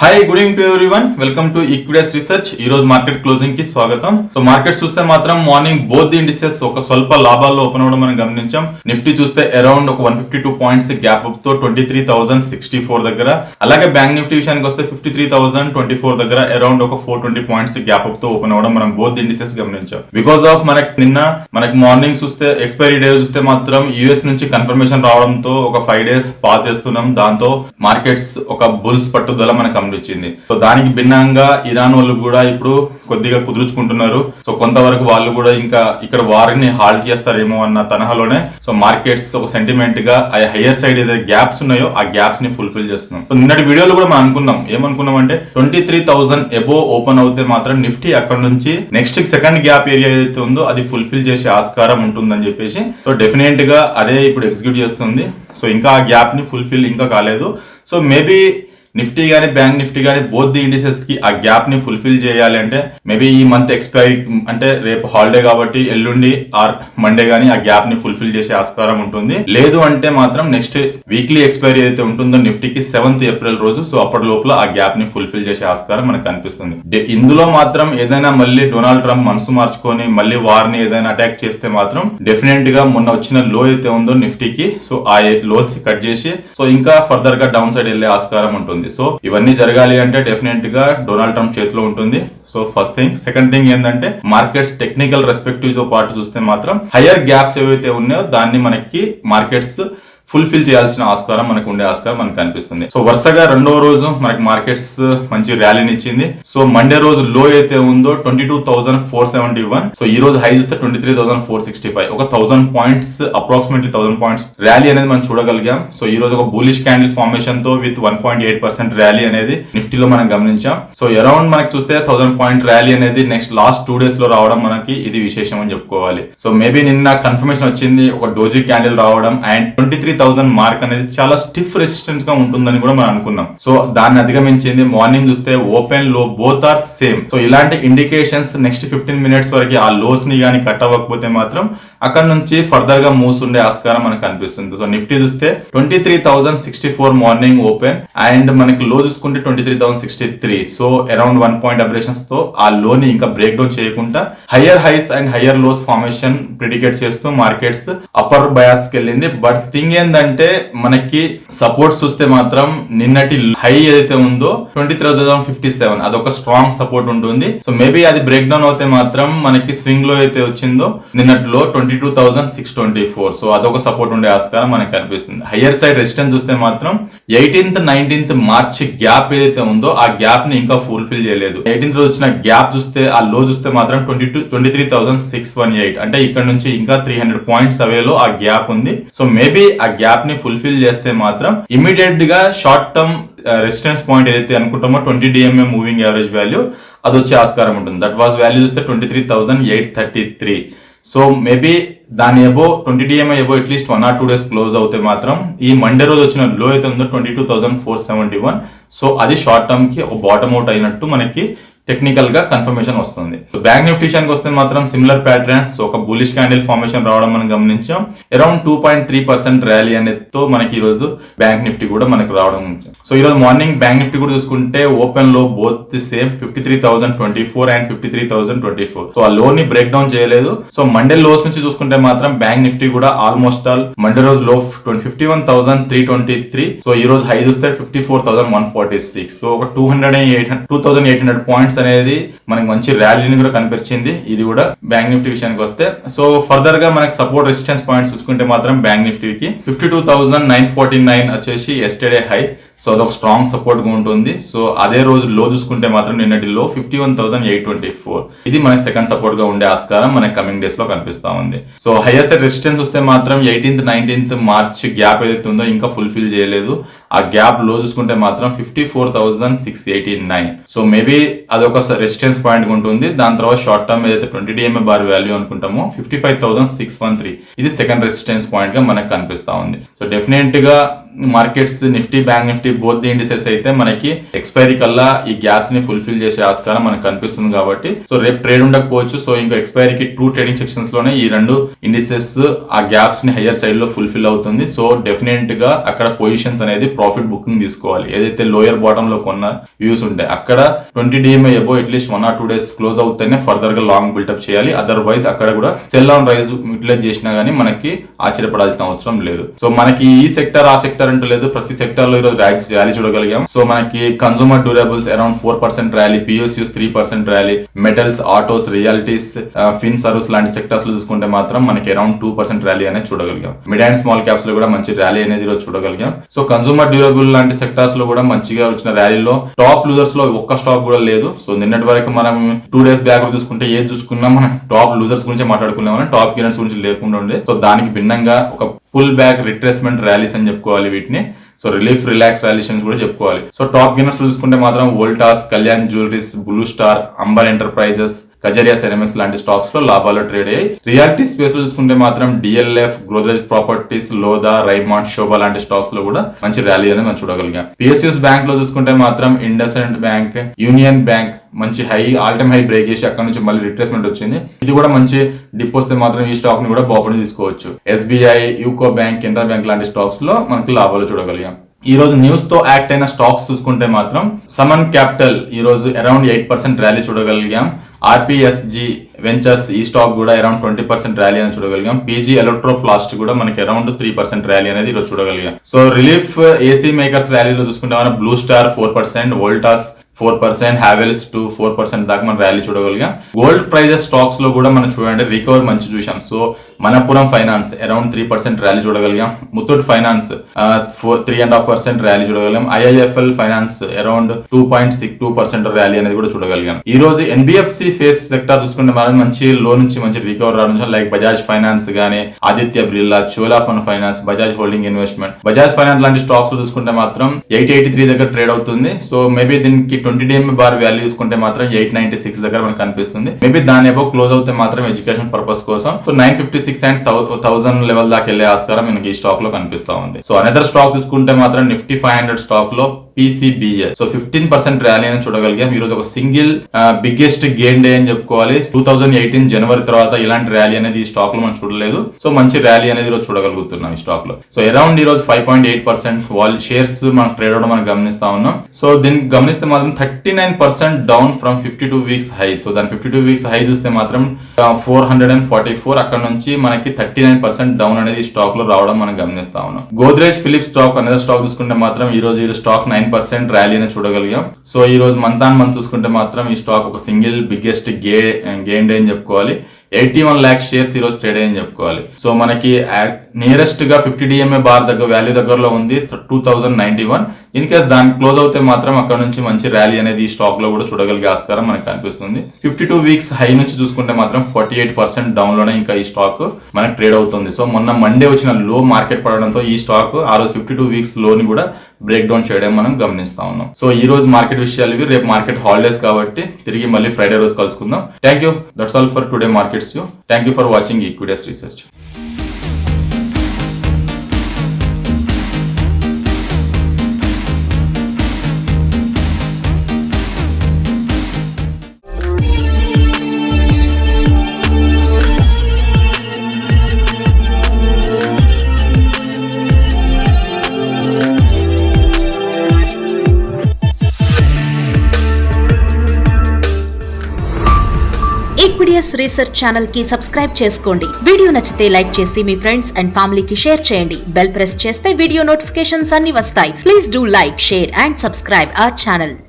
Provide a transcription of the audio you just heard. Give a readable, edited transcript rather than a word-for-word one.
Hi good evening to everyone, welcome to equities research. ఈ రోజు market closing కి స్వాగతం. సో మార్కెట్ చూస్తే మాత్రం మార్నింగ్ బోత్ ది ఇండిసెస్ ఒక స్వల్ప లాభాల్లో ఓపెన్ అవ్వడం మనం గమనించాం. నిఫ్టీ చూస్తే అరౌండ్ ఒక 152 పాయింట్స్ గ్యాప్ అప్ తో 23,064 దగ్గర, అలాగే బ్యాంక్ నిఫ్టీ విషయానికి వస్తే 53,024 దగ్గర అరౌండ్ ఒక 420 పాయింట్స్ గ్యాప్ అప్ తో ఓపెన్ అవ్వడం మనం బోత్ ది ఇండిసెస్ గమనించాం. బికాస్ ఆఫ్ మనకి మార్నింగ్ చూస్తే ఎక్స్పైరీ డే చూస్తే మాత్రం యూఎస్ నుంచి కన్ఫర్మేషన్ రావడంతో ఒక 5 days పాస్ చేస్తున్నాం. దాంతో మార్కెట్స్ ఒక బుల్స్ పట్టుదల మనకు వచ్చింది. సో దానికి భిన్నంగా ఇరాన్ వాళ్ళు కూడా ఇప్పుడు కొద్దిగా కుదుర్చుకుంటున్నారు. సో కొంతవరకు వాళ్ళు కూడా ఇంకా ఇక్కడ వారిని హాల్ట్ చేస్తారేమో అన్న తనహలోనే సో మార్కెట్స్ ఒక సెంటిమెంట్ గా ఆ హైయర్ సైడ్ ఏదైతే గ్యాప్స్ ఉన్నాయో ఆ గ్యాప్స్ ని ఫుల్ఫిల్ చేస్తున్నాం. సో నిన్నటి వీడియోలో కూడా మనం ఏమనుకున్నాం అంటే 23,000 అబోవ్ ఓపెన్ అవుతే మాత్రం నిఫ్టీ అక్కడ నుంచి నెక్స్ట్ సెకండ్ గ్యాప్ ఏరియా ఏదైతే ఉందో అది ఫుల్ఫిల్ చేసే ఆస్కారం ఉంటుందని చెప్పేసి సో డెఫినెట్ గా అదే ఇప్పుడు ఎగ్జిక్యూట్ చేస్తుంది. సో ఇంకా ఆ గ్యాప్ ని ఫుల్ఫిల్ ఇంకా కాలేదు. సో మేబీ నిఫ్టీ గానీ బ్యాంక్ నిఫ్టీ గానీ బోత్ ది ఇండిసెస్ కి ఆ గ్యాప్ ని ఫుల్ఫిల్ చేయాలి అంటే మేబీ ఈ మంత్ ఎక్స్పైరీ అంటే రేపు హాలిడే కాబట్టి ఎల్లుండి ఆర్ మండే గానీ ఆ గ్యాప్ ని ఫుల్ఫిల్ చేసే ఆస్కారం ఉంటుంది. లేదు అంటే మాత్రం నెక్స్ట్ వీక్లీ ఎక్స్పైరీ ఏదైతే ఉంటుందో నిఫ్టీకి 7th April రోజు సో అప్పటి లోపల ఆ గ్యాప్ ని ఫుల్ఫిల్ చేసే ఆస్కారం మనకు కనిపిస్తుంది. ఇందులో మాత్రం ఏదైనా మళ్ళీ డొనాల్డ్ ట్రంప్ మనసు మార్చుకొని మళ్ళీ వారిని ఏదైనా అటాక్ చేస్తే మాత్రం డెఫినెట్ గా మొన్న వచ్చిన లో అయితే ఉందో నిఫ్టీకి సో ఆ లో కట్ చేసి సో ఇంకా ఫర్దర్ గా డౌన్ సైడ్ వెళ్లే ఆస్కారం ఉంటుంది. సో ఇవన్నీ జరగాలి అంటే డెఫినెట్ గా డొనాల్డ్ ట్రంప్ చేతిలో ఉంటుంది. So first thing. Second thing ఏంటంటే మార్కెట్స్ టెక్నికల్ రెస్పెక్టివ్ తో పాటు చూస్తే మాత్రం హైయర్ గ్యాప్స్ ఏవైతే ఉన్నాయో దాన్ని మనకి మార్కెట్స్ ఫుల్ఫిల్ చేయాల్సిన ఆస్కారం మనకు ఉండే ఆస్కారం మనకు కనిపిస్తుంది. సో వరుసగా రెండో రోజు మనకి మార్కెట్స్ మంచి ర్యాలీని ఇచ్చింది. సో మండే రోజు లో అయితే ఉందో 22,471. సో ఈ రోజు హై చూస్తే 23,465. ఒక 1000 పాయింట్స్ అప్రాక్సిమేట్లీ 1000 పాయింట్స్ ర్యాలీ అనేది మనం చూడగలిగాం. సో ఈ రోజు ఒక బులిష్ క్యాండిల్ ఫార్మేషన్ తో విత్ 1.8% ర్యాలీ అనేది నిఫ్టీలో మనం గమనించాం. సో అరౌండ్ మనకి చూస్తే 1000 పాయింట్ ర్యాలీ అనేది నెక్స్ట్ లాస్ట్ 2 days లో రావడం మనకి ఇది విశేషం అని చెప్పుకోవాలి. సో మేబీ నిన్న కన్ఫర్మేషన్ వచ్చింది ఒక డోజీ క్యాండిల్ రావడం అండ్ 23,000 మార్క్ అనేది చాలా స్టిఫ్ రెసిస్టెన్స్ గా ఉంటుందని కూడా మనం అనుకున్నాం. సో దాన్ని అధిగమించింది. మార్నింగ్ చూస్తే ఓపెన్ లో బోత్ ఆర్ సేమ్. సో ఇలాంటి ఇండికేషన్స్ నెక్స్ట్ 15 minutes వరకు ఆ లోస్ ని కానీ కట్ అవ్వకపోతే మాత్రం అక్కడ నుంచి ఫర్దర్ గా మూవ్స్ ఉండే ఆస్కారం మనకు కనిపిస్తుంది. సో నిఫ్టీ చూస్తే 23,064 మార్నింగ్ ఓపెన్ అండ్ మనకి లో చూసుకుంటే 23,063. సో అరౌండ్ 1 point అబ్రేషన్స్ తో ఆ లోని ఇంకా బ్రేక్ డౌన్ చేయకుండా higher highs and higher lows formation predicate చేస్తూ మార్కెట్స్ అప్పర్ బయాస్ కి వెళ్ళింది. బట్ థింగ్ ఏంటంటే మనకి సపోర్ట్స్ చూస్తే మాత్రం నిన్నటి హై ఏదైతే ఉందో 23,057 అదొక స్ట్రాంగ్ సపోర్ట్ ఉంటుంది. సో మేబీ అది బ్రేక్ డౌన్ అవుతే మాత్రం మనకి స్వింగ్ లో అయితే వచ్చిందో నిన్నట్లో 22,624. సో అదొక సపోర్ట్ ఉండే ఆస్కారం మనకి కనిపిస్తుంది. హయ్యర్ సైడ్ రెసిస్టెన్స్ చూస్తే మాత్రం 18th 19th మార్చ్ గ్యాప్ ఏదైతే ఉందో ఆ గ్యాప్ ని ఇంకా ఫుల్ఫిల్ చేయలేదు. 18th రోజు వచ్చిన గ్యాప్ చూస్తే ఆ లో చూస్తే మాత్రం 23,618. అంటే ఇక్కడ నుంచి ఇంకా 300 పాయింట్స్ అవేలో ఆ గ్యాప్ ఉంది. సో మేబీ ఆ గ్యాప్ ని ఫుల్ఫిల్ చేస్తే మాత్రం ఇమీడియట్ గా షార్ట్ టర్మ్ రెసిస్టెన్స్ పాయింట్ ఏదైతే అనుకుంటామో 20 DMA మూవింగ్ యావరేజ్ వాల్యూ అది వచ్చే ఆస్కారం ఉంటుంది. దట్ వాజ్ వాల్యూ చూస్తే 23,833. సో మేబీ దాని above 20 DMA above at least 1 or 2 days close అవుతే మాత్రం ఈ మండే రోజు వచ్చిన లో అయితే ఉందో 22,471. సో అది షార్ట్ టర్మ్ కి ఒక బాటమ్ అవుట్ అయినట్టు మనకి టెక్నికల్ గా కన్ఫర్మేషన్ వస్తుంది. సో బ్యాంక్ నిఫ్టీ వస్తే మాత్రం సిమిలర్ ప్యాటర్న్. సో ఒక బులిష్ క్యాండిల్ ఫార్మేషన్ రావడం మనం గమనించాం. అరౌండ్ 2.3% ర్యాలీ అనేతో మనకి ఈ రోజు బ్యాంక్ నిఫ్టీ కూడా మనకి రావడం. సో ఈ రోజు మార్నింగ్ బ్యాంక్ నిఫ్టీ కూడా చూసుకుంటే ఓపెన్ లో బోత్ సేమ్ 53,024 and 53,024. సో ఆ లో ని బ్రేక్ డౌన్ చేయలేదు. సో మండే లోస్ నుంచి చూసుకుంటే మాత్రం బ్యాంక్ నిఫ్టీ కూడా ఆల్మోస్ట్ ఆల్ మండే రోజు లో 51,323. సో ఈ రోజు హై చూస్తే 54,146. సో ఒక 2,800 పాయింట్స్ అనేది మనకి మంచి ర్యాలీని కూడా కనిపించింది. ఇది కూడా బ్యాంక్ నిఫ్టీ విషయానికి వస్తే సో ఫర్దర్ గా మనకి సపోర్ట్ రెసిస్టెన్స్ పాయింట్స్ చూసుకుంటే మాత్రం బ్యాంక్ నిఫ్టీకి 52,949 వచ్చేసి ఎస్టర్డే హై. సో అదొక స్ట్రాంగ్ సపోర్ట్ గా ఉంటుంది. సో అదే రోజు లో చూసుకుంటే మాత్రం నిన్నటి లో 51,824. ఇది మనకి సెకండ్ సపోర్ట్ గా ఉండే ఆస్కారం మనకి కమింగ్ డేస్ లో కనిపిస్తా ఉంది. సో హైయర్ సైడ్ రెసిస్టెన్స్ వస్తే మాత్రం 18th 19th మార్చ్ గ్యాప్ ఏదైతే ఉందో ఇంకా ఫుల్ఫిల్ చేయలేదు. ఆ గ్యాప్ లో చూసుకుంటే మాత్రం 54,689. సో మేబీ అదొక రెసిస్టెన్స్ పాయింట్ ఉంటుంది. దాని తర్వాత షార్ట్ టర్మ్ ఏదైతే 20 DMA బార్ వాల్యూ అనుకుంటామో 55,613. ఇది సెకండ్ రెసిస్టెన్స్ పాయింట్ గా మనకు కనిపిస్తా ఉంది. సో డెఫినెట్ గా markets Nifty, bank Nifty both the indices అయితే మనకి ఎక్స్పైరీ కల్లా ఈ గ్యాప్స్ ని ఫుల్ఫిల్ చేసే ఆస్కారం మనకు కనిపిస్తుంది కాబట్టి సో రేపు ట్రేడ్ ఉండకపోవచ్చు. సో ఇంకా ఎక్స్పైరీకి 2 ట్రేడింగ్ సెక్షన్స్ లోనే ఈ 2 ఇండిసెస్ ఆ గ్యాప్స్ ని హయ్యర్ సైడ్ లో ఫుల్ఫిల్ అవుతుంది. సో డెఫినెట్ గా అక్కడ పొజిషన్స్ అనేది ప్రాఫిట్ బుకింగ్ తీసుకోవాలి. ఏదైతే లోయర్ బాటమ్ లో కొన్న వ్యూస్ ఉంటాయి అక్కడ 20 DMA above at least 1 or 2 days close అవుతేనే ఫర్దర్ గా లాంగ్ బిల్డప్ చేయాలి. అదర్వైజ్ అక్కడ కూడా సెల్ ఆన్ రైజ్ యూటిలైజ్ చేసినా గానీ మనకి ఆశ్చర్యపడాల్సిన అవసరం లేదు. సో మనకి ఈ సెక్టర్ ఆ సెక్టర్ అంటూ లేదు, ప్రతి సెక్టర్ లో ఈరోజు ర్యాలీ చూడగలిగాం. సో మనకి consumer durables around 4% rally, PSUs 3% rally, metals, autos, realities, fin service లాంటి సెక్టర్స్ లో చూసుకుంటే మాత్రం మనకి అరౌండ్ 2% ర్యాలీ అనేది చూడగలిగాం. మిడ్ అండ్ స్మాల్ క్యాప్స్ లో కూడా మంచి ర్యాలీ అనేది ఈరోజు చూడగలిగాం. సో కన్సూమర్ డ్యూరబుల్ లాంటి సెక్టర్స్ లో కూడా మంచిగా వచ్చిన ర్యాలీలో టాప్ లూజర్స్ లో ఒక్క స్టాక్ కూడా లేదు. సో నిన్నటి వరకు మనం 2 days బ్యాక్ చూసుకుంటే ఏది చూసుకున్నా మనం టాప్ లూజర్స్ గురించి మాట్లాడుకున్నాం, టాప్ గెయినర్స్ గురించి లేకుండా ఉండే. సో దానికి భిన్నంగా ఒక పుల్ బ్యాక్ రిట్రేస్మెంట్ ర్యాలీస్ అని చెప్పుకోవాలి వీటిని. సో రిలీఫ్ రిలాక్స్ ర్యాలీస్ కూడా చెప్పుకోవాలి. సో టాప్ గెయినర్స్ చూసుకుంటే మాత్రం Voltas, Kalyan Jewelleries, Blue Star, Amber Enterprises, Kajaria Ceramics లాంటి స్టాక్స్ లో లాభాలు ట్రేడ్ అయ్యాయి. రియాలిటీ స్పేస్ లో చూసుకుంటే మాత్రం DLF, గోద్రేజ్ ప్రాపర్టీస్, లోదా, రైమాండ్, శోభా లాంటి స్టాక్స్ లో కూడా మంచి ర్యాలీ అనేది మనం చూడగలిగాం. PSUs బ్యాంక్ లో చూసుకుంటే మాత్రం ఇండస్ఇండ్ బ్యాంక్, యూనియన్ బ్యాంక్ మంచి ఆల్ టైమ్ హై బ్రేక్ చేసి అక్కడ నుంచి మళ్ళీ రిట్రేస్మెంట్ వచ్చింది. ఇది కూడా మంచి డిప్ వస్తే మాత్రం ఈ స్టాక్ ని కూడా బాగుపడి తీసుకోవచ్చు. SBI, UCO bank, Canara bank లాంటి స్టాక్స్ లో మనకి లాభాలు చూడగలిగాం. ఈ రోజు న్యూస్ తో యాక్ట్ అయిన స్టాక్స్ చూసుకుంటే మాత్రం సమన్ క్యాపిటల్ ఈ రోజు అరౌండ్ 8% ర్యాలీ చూడగలిగాం. RPSG వెంచర్స్ ఈ స్టాక్ కూడా అరౌండ్ 20% ర్యాలీ అనేది చూడగలిగాం. PG ఎలక్ట్రో ప్లాస్ట్ కూడా మనకి అరౌండ్ 3% ర్యాలీ అనేది ఈరోజు చూడగలిగాం. సో రిలీఫ్ AC మేకర్స్ ర్యాలీలో చూసుకుంటే మనం బ్లూ స్టార్ 4%, వోల్టాస్ 4%, హ్యావెల్స్ 4% దాకా మనం ర్యాలీ చూడగలిగాం. గోల్డ్ ప్రైజెస్ స్టాక్స్ లో కూడా మనం చూడండి రికవర్ మంచి చూసాం. So Manappuram finance around 3% rally చూడగలిగాం. ముత్తూట్ ఫైనాన్స్ 3.5% ర్యాలీ చూడగలిగాం. IIFL ఫైనాన్స్ అరౌండ్ 2.62% ర్యాలీ అనేది కూడా చూడగలిగాం. ఈ రోజు NBFC ఫేస్ సెక్టర్ చూసుకుంటే మనం మంచి లో నుంచి మంచి రికవర్ రావడం, లైక్ బజాజ్ ఫైనాన్స్ గానీ, Aditya Birla, Chola fund finance, Bajaj holding investment. Bajaj finance లాంటి స్టాక్స్ లో చూసుకుంటే మాత్రం 883 దగ్గర ట్రేడ్ అవుతుంది. సో మేబీ దీనికి 20 DMA బార్ వాల్యూ చూసుకుంటే మాత్రం 896 దగ్గర మనకు కనిపిస్తుంది. మేబీ దాని అబౌవ్ క్లోజ్ అవుతే మాత్రం ఎడ్యుకేషన్ పర్పస్ కోసం 956 and 1000 లెవెల్ దాకా వెళ్లే ఆస్కారం మనకి ఈ స్టాక్ లో కనిపిస్తా ఉంది. సో అనదర్ స్టాక్ చూసుకుంటే మాత్రం నిఫ్టీ 500 స్టాక్ లో PCBS సో 15% ర్యాలీ అని చూడగలిగాం. ఈ రోజు ఒక సింగిల్ బిగ్గెస్ట్ గెయిన్ డే అని చెప్పుకోవాలి. 2018 జనవరి తర్వాత ఇలాంటి ర్యాలీ అనేది ఈ స్టాక్ లో మనం చూడలేదు. సో మంచి ర్యాలీ అనేది ఈరోజు చూడగలుగుతున్నాం ఈ స్టాక్ లో. సో అరౌండ్ ఈ రోజు 5.8% వాళ్ళ షేర్స్ మనం ట్రేడ్ అవడం మనం గమనిస్తా ఉన్నాం. సో దీన్ని గమనిస్తే మాత్రం 39% down from 52 weeks high. So దాని 52 వీక్స్ హై చూస్తే మాత్రం 444, అక్కడ నుంచి మనకి 39% డౌన్ అనేది ఈ స్టాక్ లో రావడం మనం గమనిస్తా ఉన్నాం. గోద్రేజ్ ఫిలిప్స్ స్టాక్ అనేది స్టాక్ చూసుకుంటే మాత్రం ఈ రోజు స్టాక్ 9% ర్యాలీ అని చూడగలిగాం. సో ఈ రోజు మంత్ ఆన్ మంత్ చూసుకుంటే మాత్రం ఈ స్టాక్ ఒక సింగిల్ బిగ్గెస్ట్ గెయిన్ డే అని చెప్పుకోవాలి. 81 lakh షేర్స్ ఈ రోజు ట్రేడ్ అయ్యని చెప్పుకోవాలి. సో మనకి నియరెస్ట్ గా 50 DMA బార్ దగ్గర వాల్యూ దగ్గరలో ఉంది 2091. ఇన్ కేస్ దాని క్లోజ్ అవుతే మాత్రం అక్కడ నుంచి మంచి ర్యాలీ అనేది ఈ స్టాక్ లో కూడా చూడగలిగే ఆస్కారం మనకు కనిపిస్తుంది. 52 వీక్స్ హై నుంచి చూసుకుంటే మాత్రం 48% డౌన్ లోనే ఇంకా ఈ స్టాక్ మనకి ట్రేడ్ అవుతుంది. సో మొన్న మండే వచ్చిన లో మార్కెట్ పడడంతో ఈ స్టాక్ ఆ రోజు 52 వీక్స్ లోని కూడా బ్రేక్ డౌన్ చేయడం మనం గమనిస్తా ఉన్నాం. సో ఈ రోజు మార్కెట్ విషయాలు ఇవి. రేపు మార్కెట్ హాలిడేస్ కాబట్టి తిరిగి మళ్ళీ ఫ్రైడే రోజు కలుసుకుందాం. Thank you. That's all for today markets. Thank you for watching Equitas Research. Equitas research channel కి సబ్స్క్రైబ్ చేసుకోండి. వీడియో నచ్చితే లైక్ చేసి మీ ఫ్రెండ్స్ అండ్ ఫ్యామిలీకి షేర్ చేయండి. బెల్ ప్రెస్ చేస్తే వీడియో నోటిఫికేషన్స్ అన్ని వస్తాయి. Please do like, share and subscribe our channel.